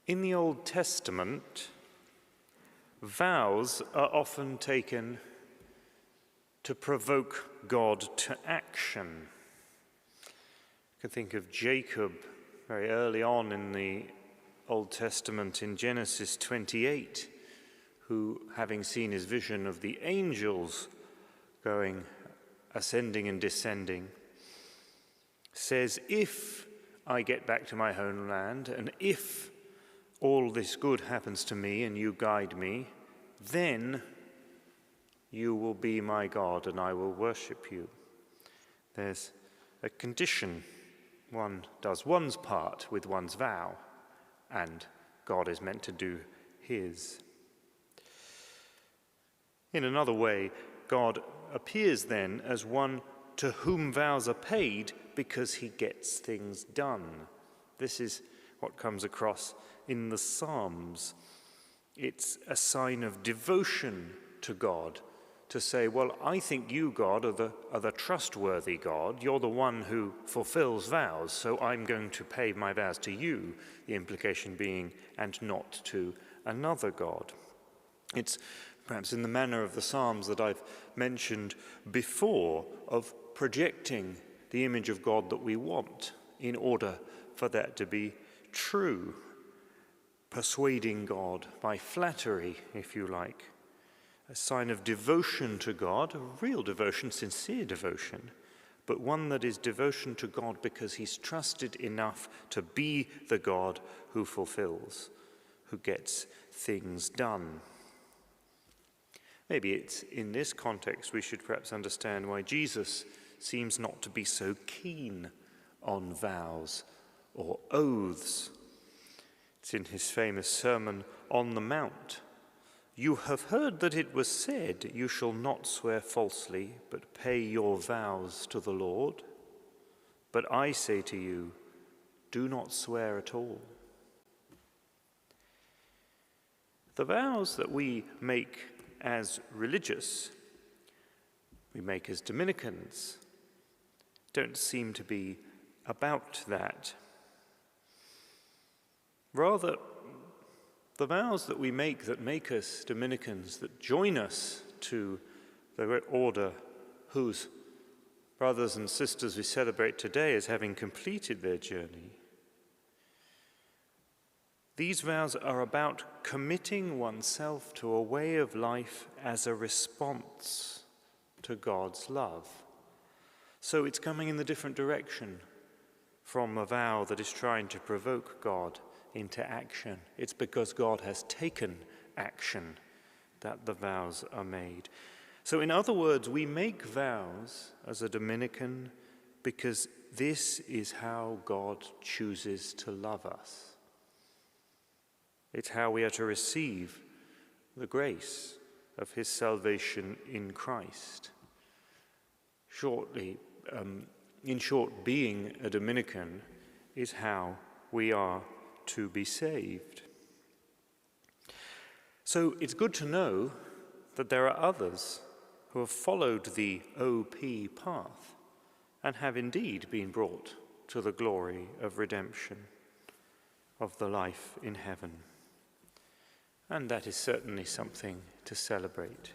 In the Old Testament, vows are often taken to provoke God to action. You can think of Jacob very early on in the Old Testament in Genesis 28, who, having seen his vision of the angels ascending and descending, says, if I get back to my homeland and if all this good happens to me and you guide me, then you will be my God and I will worship you. There's a condition. One does one's part with one's vow, and God is meant to do his. In another way, God appears then as one to whom vows are paid because he gets things done. This is what comes across in the Psalms. It's a sign of devotion to God to say, well, I think you, God, are the trustworthy God. You're the one who fulfills vows, so I'm going to pay my vows to you, the implication being, and not to another God. It's perhaps in the manner of the Psalms that I've mentioned before, of projecting the image of God that we want in order for that to be true. Persuading God by flattery, if you like. A sign of devotion to God, a real devotion, sincere devotion, but one that is devotion to God because he's trusted enough to be the God who fulfills, who gets things done. Maybe it's in this context we should perhaps understand why Jesus seems not to be so keen on vows or oaths. It's in his famous Sermon on the Mount. You have heard that it was said, you shall not swear falsely, but pay your vows to the Lord. But I say to you, do not swear at all. The vows that we make as religious, we make as Dominicans, don't seem to be about that. Rather, the vows that we make that make us Dominicans, that join us to the order whose brothers and sisters we celebrate today as having completed their journey, these vows are about committing oneself to a way of life as a response to God's love. So it's coming in the different direction from a vow that is trying to provoke God into action. It's because God has taken action that the vows are made. So in other words, we make vows as a Dominican because this is how God chooses to love us. It's how we are to receive the grace of his salvation in Christ. In short, being a Dominican is how we are to be saved. So it's good to know that there are others who have followed the OP path and have indeed been brought to the glory of redemption, of the life in heaven. And that is certainly something to celebrate.